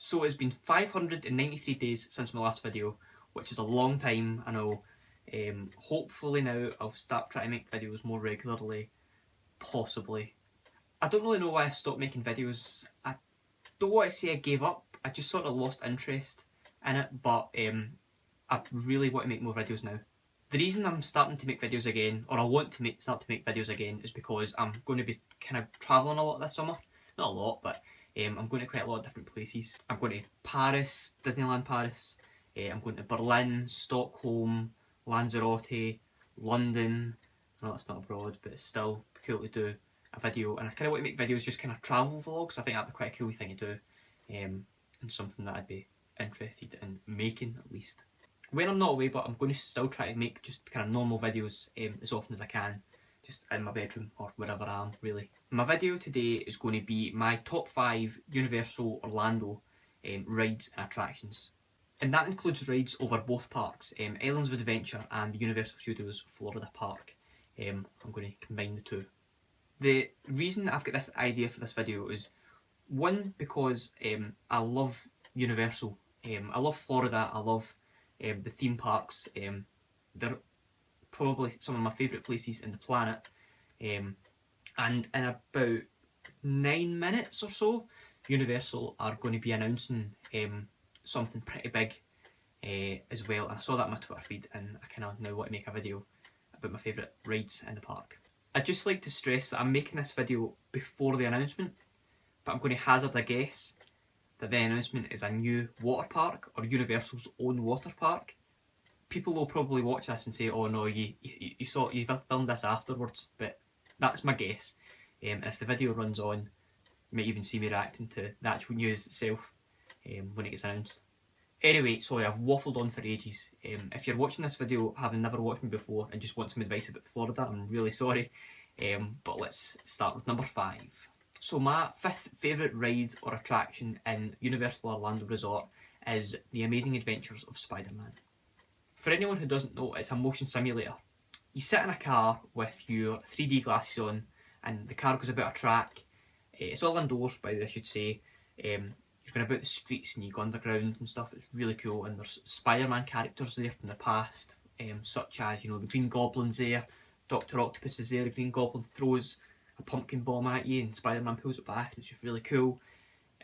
So it's been 593 days since my last video, which is a long time, I know. Hopefully now I'll start trying to make videos more regularly, possibly. I don't really know why I stopped making videos. I don't want to say I gave up, I just sort of lost interest in it, but I really want to make more videos now. The reason I'm starting to make videos again, or I want to start to make videos again, is because I'm going to be kind of travelling a lot this summer. Not a lot, but I'm going to quite a lot of different places. I'm going to Paris, Disneyland Paris, I'm going to Berlin, Stockholm, Lanzarote, London. I know that's not abroad, but it's still cool to do a video, and I kind of want to make videos just kind of travel vlogs. I think that'd be quite a cool thing to do, and something that I'd be interested in making at least. When I'm not away, but I'm going to still try to make just kind of normal videos as often as I can, just in my bedroom or wherever I am really. My video today is going to be my top 5 Universal Orlando rides and attractions. And that includes rides over both parks, Islands of Adventure and the Universal Studios Florida Park. I'm going to combine the two. The reason I've got this idea for this video is, one, because I love Universal. I love Florida, I love the theme parks. They're probably some of my favourite places in the planet. And in about 9 minutes or so, Universal are going to be announcing something pretty big as well. And I saw that on my Twitter feed, and I kind of now want to make a video about my favourite rides in the park. I'd just like to stress that I'm making this video before the announcement, but I'm going to hazard a guess that the announcement is a new water park, or Universal's own water park. People will probably watch this and say, oh no, you filmed this afterwards, but that's my guess. And if the video runs on, you might even see me reacting to the actual news itself when it gets announced. Anyway, sorry, I've waffled on for ages. If you're watching this video having never watched me before and just want some advice about Florida, I'm really sorry. But let's start with number 5. So my 5th favourite ride or attraction in Universal Orlando Resort is The Amazing Adventures of Spider-Man. For anyone who doesn't know, it's a motion simulator. You sit in a car with your 3D glasses on, and the car goes about a track. It's all indoors, by the way, I should say. You're going about the streets and you go underground and stuff. It's really cool, and there's Spider-Man characters there from the past, such as, you know, the Green Goblin's there, Dr. Octopus is there. The Green Goblin throws a pumpkin bomb at you and Spider-Man pulls it back, and it's just really cool.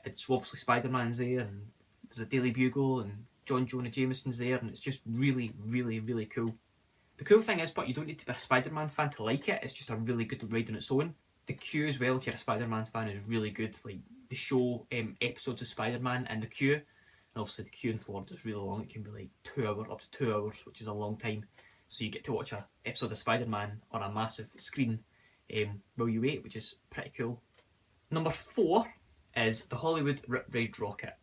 It's obviously Spider-Man's there, and there's a Daily Bugle, and John Jonah Jameson's there, and it's just really, really, really cool. The cool thing is, but you don't need to be a Spider-Man fan to like it, it's just a really good ride on its own. The queue as well, if you're a Spider-Man fan, is really good. Like, they show episodes of Spider-Man in the queue, and obviously the queue in Florida is really long. It can be like 2 hours, up to 2 hours, which is a long time. So you get to watch an episode of Spider-Man on a massive screen while you wait, which is pretty cool. Number 4 is the Hollywood Rip Ride Rocket.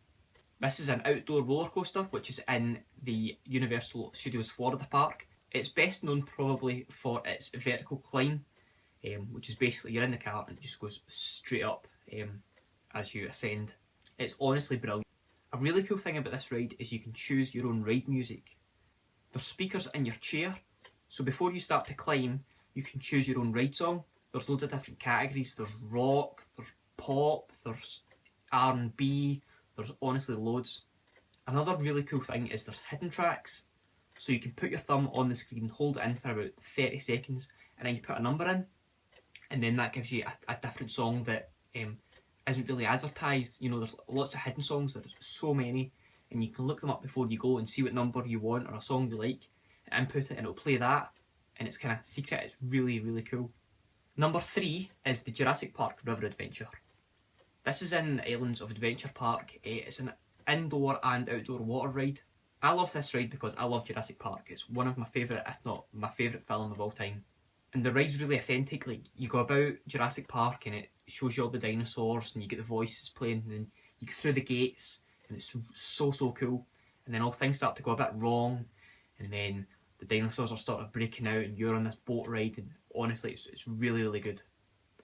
This is an outdoor roller coaster which is in the Universal Studios Florida Park. It's best known probably for its vertical climb, which is basically you're in the car and it just goes straight up as you ascend. It's honestly brilliant. A really cool thing about this ride is you can choose your own ride music. There's speakers in your chair, so before you start to climb, you can choose your own ride song. There's loads of different categories. There's rock, there's pop, there's R&B, there's honestly loads. Another really cool thing is there's hidden tracks. So you can put your thumb on the screen, hold it in for about 30 seconds, and then you put a number in, and then that gives you a different song that isn't really advertised. You know, there's lots of hidden songs, there's so many, and you can look them up before you go and see what number you want or a song you like, and input it and it'll play that, and it's kind of secret. It's really, really cool. Number 3 is the Jurassic Park River Adventure. This is in Islands of Adventure Park. It's an indoor and outdoor water ride. I love this ride because I love Jurassic Park. It's one of my favourite, if not my favourite film of all time. And the ride's really authentic. Like, you go about Jurassic Park and it shows you all the dinosaurs and you get the voices playing, and then you go through the gates and it's so cool. And then all things start to go a bit wrong, and then the dinosaurs are starting breaking out and you're on this boat ride, and honestly it's really, really good.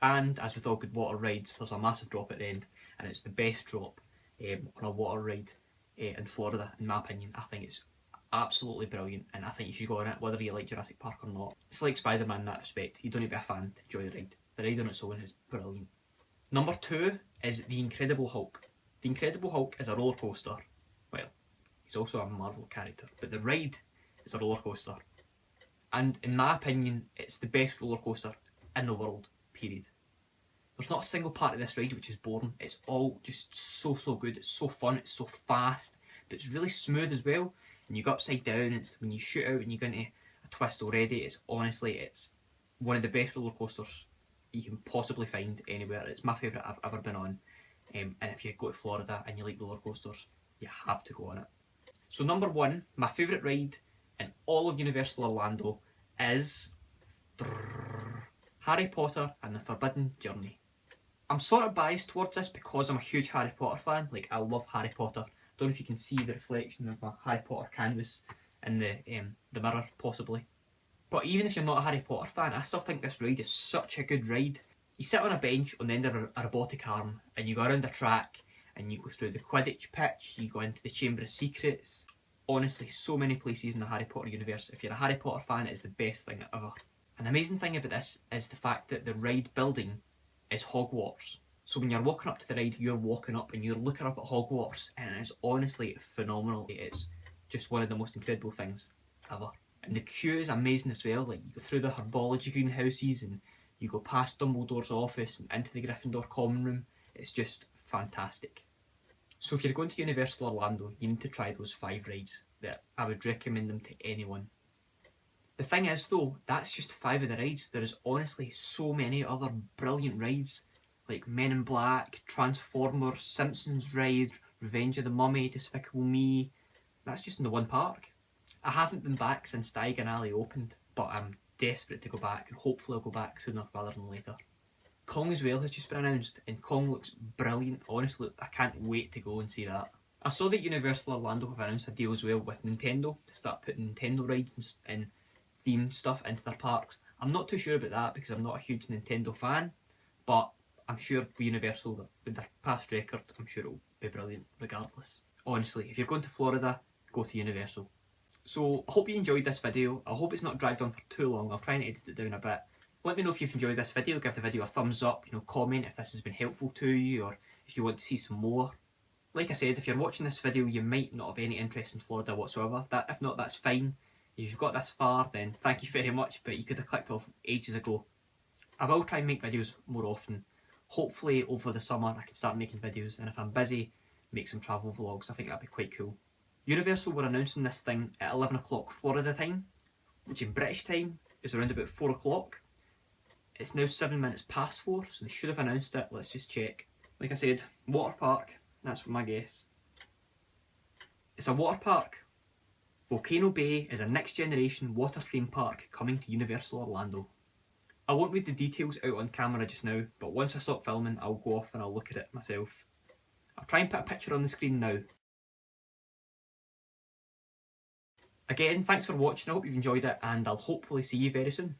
And as with all good water rides, there's a massive drop at the end, and it's the best drop on a water ride in Florida, in my opinion. I think it's absolutely brilliant, and I think you should go on it whether you like Jurassic Park or not. It's like Spider-Man in that respect. You don't need to be a fan to enjoy the ride. The ride on its own is brilliant. Number 2 is The Incredible Hulk. The Incredible Hulk is a roller coaster. Well, he's also a Marvel character, but the ride is a roller coaster. And in my opinion, it's the best roller coaster in the world, period. There's not a single part of this ride which is boring. It's all just so good. It's so fun, it's so fast, but it's really smooth as well. And you go upside down, it's when you shoot out and you go into a twist already, it's one of the best roller coasters you can possibly find anywhere. It's my favourite I've ever been on. And if you go to Florida and you like roller coasters, you have to go on it. So number one, my favourite ride in all of Universal Orlando is Harry Potter and the Forbidden Journey. I'm sort of biased towards this because I'm a huge Harry Potter fan. Like, I love Harry Potter. Don't know if you can see the reflection of my Harry Potter canvas in the mirror, possibly. But even if you're not a Harry Potter fan, I still think this ride is such a good ride. You sit on a bench on the end of a robotic arm and you go around a track and you go through the Quidditch pitch, you go into the Chamber of Secrets. Honestly, so many places in the Harry Potter universe. If you're a Harry Potter fan, it is the best thing ever. An amazing thing about this is the fact that the ride building is Hogwarts. So when you're walking up to the ride, you're walking up and you're looking up at Hogwarts, and it is honestly phenomenal. It's just one of the most incredible things ever. And the queue is amazing as well. Like, you go through the herbology greenhouses and you go past Dumbledore's office and into the Gryffindor common room. It's just fantastic. So if you're going to Universal Orlando, you need to try those 5 rides. That I would recommend them to anyone. The thing is though, that's just 5 of the rides. There is honestly so many other brilliant rides, like Men in Black, Transformers, Simpsons Ride, Revenge of the Mummy, Despicable Me. That's just in the one park. I haven't been back since Diagon Alley opened, but I'm desperate to go back, and hopefully I'll go back sooner rather than later. Kong as well has just been announced, and Kong looks brilliant. Honestly, I can't wait to go and see that. I saw that Universal Orlando have announced a deal as well with Nintendo to start putting Nintendo rides and themed stuff into their parks. I'm not too sure about that because I'm not a huge Nintendo fan, but I'm sure with Universal, with their past record, I'm sure it'll be brilliant regardless. Honestly, if you're going to Florida, go to Universal. So I hope you enjoyed this video. I hope it's not dragged on for too long. I'll try and edit it down a bit. Let me know if you've enjoyed this video. Give the video a thumbs up, comment if this has been helpful to you or if you want to see some more. Like I said, if you're watching this video, you might not have any interest in Florida whatsoever. If not, that's fine. If you've got this far, then thank you very much, but you could have clicked off ages ago. I will try and make videos more often. Hopefully over the summer I can start making videos, and if I'm busy, make some travel vlogs. I think that'd be quite cool. Universal were announcing this thing at 11 o'clock Florida time, which in British time is around about 4 o'clock. It's now 7 minutes past 4, so they should have announced it. Let's just check. Like I said, water park, that's my guess. It's a water park. Volcano Bay is a next generation water theme park coming to Universal Orlando. I won't read the details out on camera just now, but once I stop filming I'll go off and I'll look at it myself. I'll try and put a picture on the screen now. Again, thanks for watching, I hope you've enjoyed it, and I'll hopefully see you very soon.